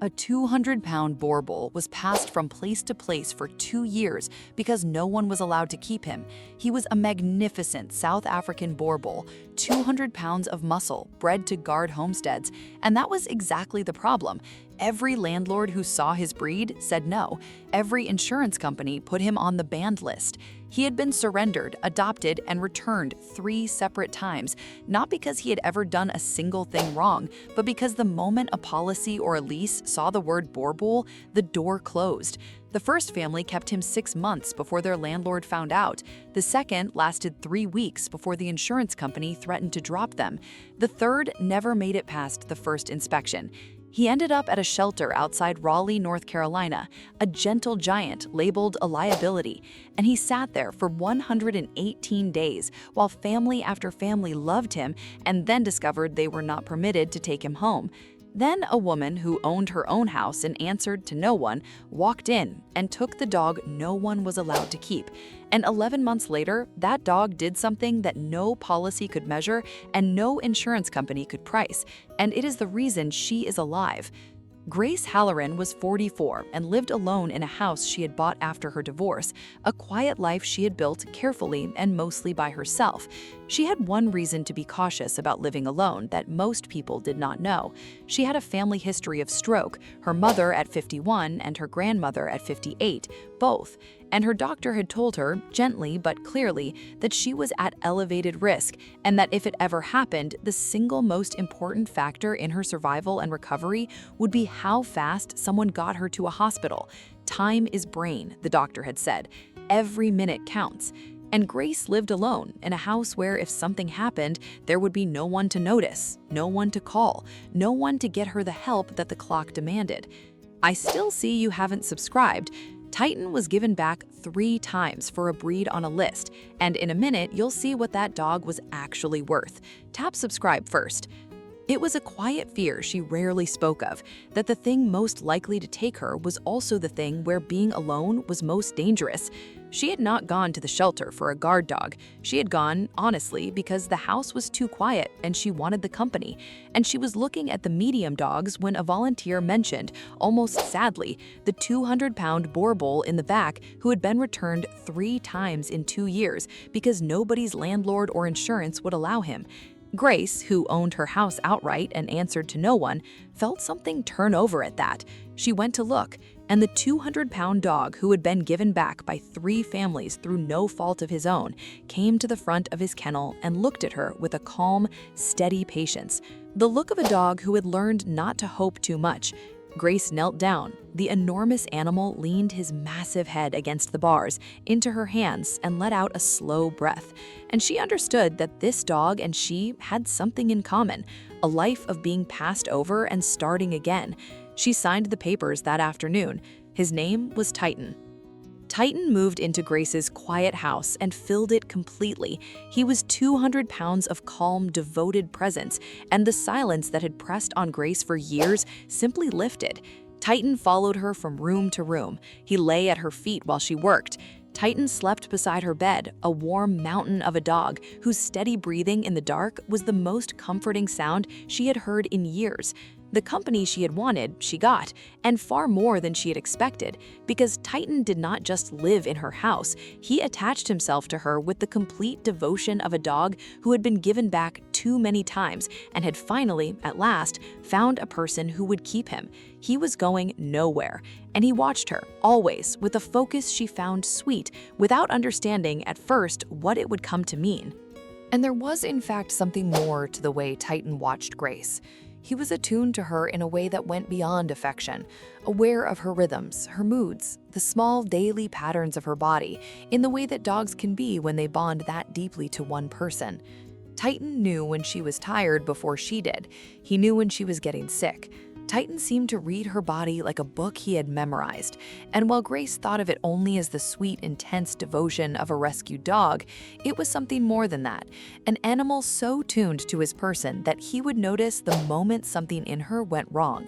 A 200-pound Boerboel was passed from place to place for 2 years because no one was allowed to keep him. He was a magnificent South African Boerboel, 200 pounds of muscle, bred to guard homesteads, and that was exactly the problem. Every landlord who saw his breed said no. Every insurance company put him on the banned list. He had been surrendered, adopted, and returned 3 separate times, not because he had ever done a single thing wrong, but because the moment a policy or a lease saw the word Boerboel, the door closed. The first family kept him 6 months before their landlord found out. The second lasted 3 weeks before the insurance company threatened to drop them. The third never made it past the first inspection. He ended up at a shelter outside Raleigh, North Carolina, a gentle giant labeled a liability, and he sat there for 118 days while family after family loved him and then discovered they were not permitted to take him home. Then a woman who owned her own house and answered to no one walked in and took the dog no one was allowed to keep. And 11 months later, that dog did something that no policy could measure and no insurance company could price. And it is the reason she is alive. Grace Halloran was 44 and lived alone in a house she had bought after her divorce, a quiet life she had built carefully and mostly by herself. She had one reason to be cautious about living alone that most people did not know. She had a family history of stroke, her mother at 51 and her grandmother at 58, both, and her doctor had told her, gently but clearly, that she was at elevated risk and that if it ever happened, the single most important factor in her survival and recovery would be how fast someone got her to a hospital. Time is brain, the doctor had said. Every minute counts. And Grace lived alone in a house where if something happened, there would be no one to notice, no one to call, no one to get her the help that the clock demanded. I still see you haven't subscribed. Titan was given back 3 times for a breed on a list, and in a minute you'll see what that dog was actually worth. Tap subscribe first. It was a quiet fear she rarely spoke of, that the thing most likely to take her was also the thing where being alone was most dangerous. She had not gone to the shelter for a guard dog. She had gone, honestly, because the house was too quiet and she wanted the company. And she was looking at the medium dogs when a volunteer mentioned, almost sadly, the 200-pound Boerboel in the back who had been returned 3 times in 2 years because nobody's landlord or insurance would allow him. Grace, who owned her house outright and answered to no one, felt something turn over at that. She went to look, and the 200-pound dog who had been given back by 3 families through no fault of his own came to the front of his kennel and looked at her with a calm, steady patience. The look of a dog who had learned not to hope too much. Grace knelt down. The enormous animal leaned his massive head against the bars into her hands and let out a slow breath. And she understood that this dog and she had something in common, a life of being passed over and starting again. She signed the papers that afternoon. His name was Titan. Titan moved into Grace's quiet house and filled it completely. He was 200 pounds of calm, devoted presence, and the silence that had pressed on Grace for years simply lifted. Titan followed her from room to room. He lay at her feet while she worked. Titan slept beside her bed, a warm mountain of a dog whose steady breathing in the dark was the most comforting sound she had heard in years. The company she had wanted, she got, and far more than she had expected, because Titan did not just live in her house, he attached himself to her with the complete devotion of a dog who had been given back too many times and had finally, at last, found a person who would keep him. He was going nowhere, and he watched her, always, with a focus she found sweet, without understanding at first what it would come to mean. And there was in fact something more to the way Titan watched Grace. He was attuned to her in a way that went beyond affection, aware of her rhythms, her moods, the small daily patterns of her body, in the way that dogs can be when they bond that deeply to one person. Titan knew when she was tired before she did. He knew when she was getting sick. Titan seemed to read her body like a book he had memorized, and while Grace thought of it only as the sweet, intense devotion of a rescued dog, it was something more than that, an animal so tuned to his person that he would notice the moment something in her went wrong.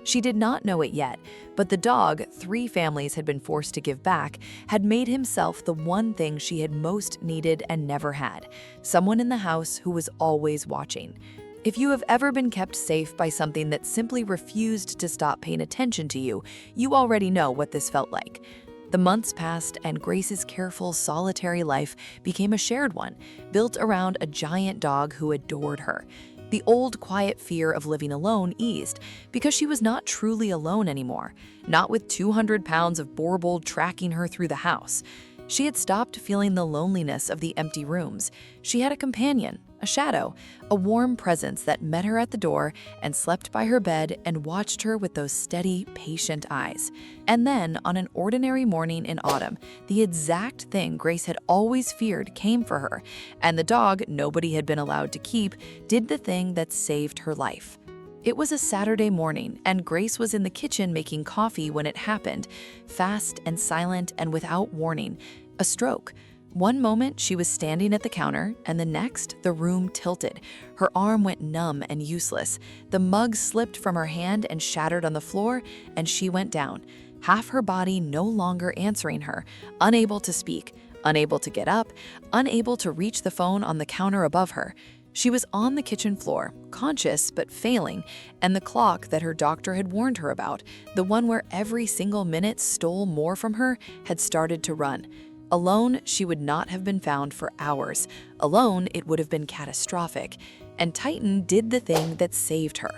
She did not know it yet, but the dog 3 families had been forced to give back had made himself the one thing she had most needed and never had, someone in the house who was always watching. If you have ever been kept safe by something that simply refused to stop paying attention to you, you already know what this felt like. The months passed, and Grace's careful, solitary life became a shared one, built around a giant dog who adored her. The old, quiet fear of living alone eased because she was not truly alone anymore, not with 200 pounds of Boerboel tracking her through the house. She had stopped feeling the loneliness of the empty rooms. She had a companion, a shadow, a warm presence that met her at the door and slept by her bed and watched her with those steady, patient eyes. And then, on an ordinary morning in autumn, the exact thing Grace had always feared came for her, and the dog nobody had been allowed to keep did the thing that saved her life. It was a Saturday morning, and Grace was in the kitchen making coffee when it happened, fast and silent and without warning. A stroke. One moment she was standing at the counter, and the next the room tilted. Her arm went numb and useless. The mug slipped from her hand and shattered on the floor, and she went down, half her body no longer answering her, unable to speak, unable to get up, unable to reach the phone on the counter above her. She was on the kitchen floor, conscious but failing, and the clock that her doctor had warned her about, the one where every single minute stole more from her, had started to run. Alone, she would not have been found for hours. Alone, it would have been catastrophic. And Titan did the thing that saved her.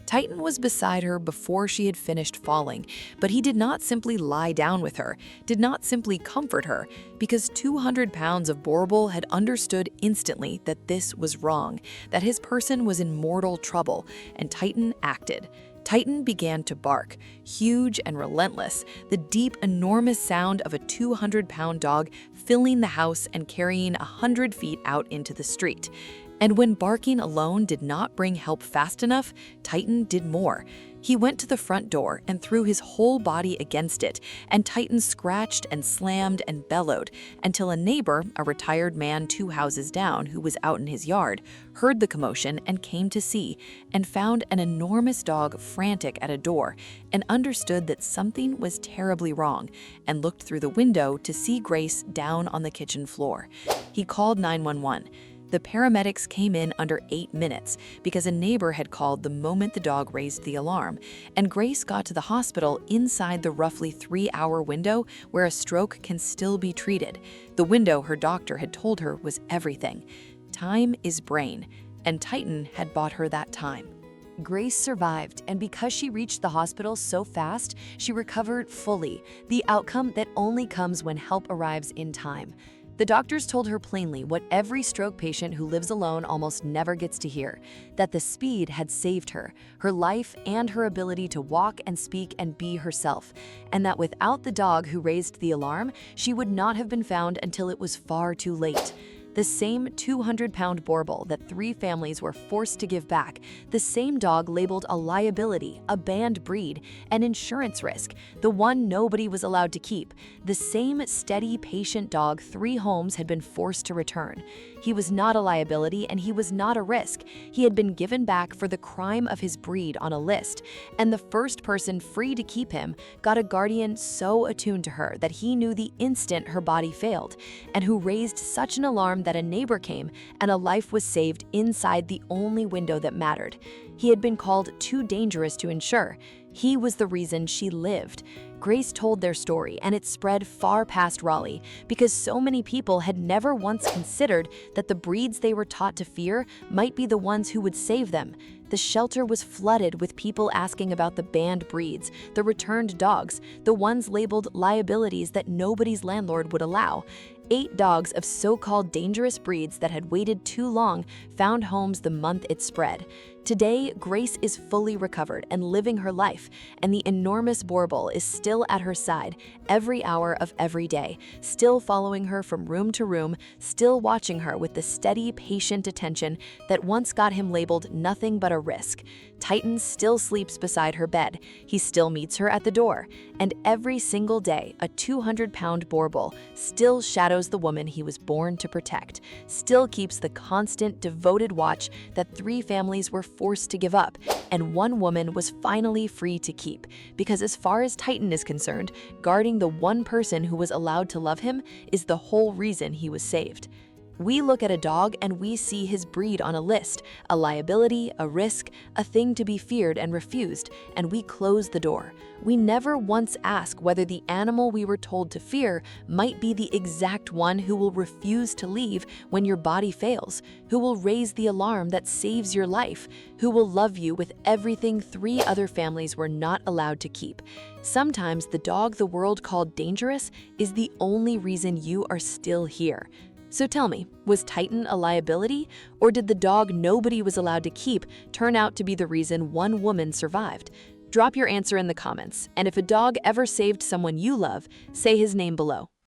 Titan was beside her before she had finished falling, but he did not simply lie down with her, did not simply comfort her, because 200 pounds of Boerboel had understood instantly that this was wrong, that his person was in mortal trouble, and Titan acted. Titan began to bark, huge and relentless, the deep, enormous sound of a 200-pound dog filling the house and carrying 100 feet out into the street. And when barking alone did not bring help fast enough, Titan did more. He went to the front door and threw his whole body against it, and Titan scratched and slammed and bellowed until a neighbor, a retired man 2 houses down who was out in his yard, heard the commotion and came to see, and found an enormous dog frantic at a door, and understood that something was terribly wrong, and looked through the window to see Grace down on the kitchen floor. He called 911. The paramedics came in under 8 minutes because a neighbor had called the moment the dog raised the alarm, and Grace got to the hospital inside the roughly 3-hour window where a stroke can still be treated. The window her doctor had told her was everything. Time is brain, and Titan had bought her that time. Grace survived, and because she reached the hospital so fast, she recovered fully, the outcome that only comes when help arrives in time. The doctors told her plainly what every stroke patient who lives alone almost never gets to hear, that the speed had saved her, her life and her ability to walk and speak and be herself, and that without the dog who raised the alarm, she would not have been found until it was far too late. The same 200-pound Boerboel that 3 families were forced to give back, the same dog labeled a liability, a banned breed, an insurance risk, the one nobody was allowed to keep, the same steady, patient dog 3 homes had been forced to return. He was not a liability and he was not a risk. He had been given back for the crime of his breed on a list, and the first person free to keep him got a guardian so attuned to her that he knew the instant her body failed, and who raised such an alarm that a neighbor came and a life was saved inside the only window that mattered. He had been called too dangerous to insure. He was the reason she lived. Grace told their story, and it spread far past Raleigh because so many people had never once considered that the breeds they were taught to fear might be the ones who would save them. The shelter was flooded with people asking about the banned breeds, the returned dogs, the ones labeled liabilities that nobody's landlord would allow. 8 dogs of so-called dangerous breeds that had waited too long found homes the month it spread. Today, Grace is fully recovered and living her life, and the enormous Boerboel is still at her side every hour of every day, still following her from room to room, still watching her with the steady, patient attention that once got him labeled nothing but a risk. Titan still sleeps beside her bed. He still meets her at the door. And every single day, a 200-pound Boerboel still shadows the woman he was born to protect, still keeps the constant, devoted watch that 3 families were forced to give up, and 1 woman was finally free to keep, because as far as Titan is concerned, guarding the one person who was allowed to love him is the whole reason he was saved. We look at a dog and we see his breed on a list, a liability, a risk, a thing to be feared and refused, and we close the door. We never once ask whether the animal we were told to fear might be the exact one who will refuse to leave when your body fails, who will raise the alarm that saves your life, who will love you with everything 3 other families were not allowed to keep. Sometimes the dog the world called dangerous is the only reason you are still here. So tell me, was Titan a liability, or did the dog nobody was allowed to keep turn out to be the reason one woman survived? Drop your answer in the comments, and if a dog ever saved someone you love, say his name below.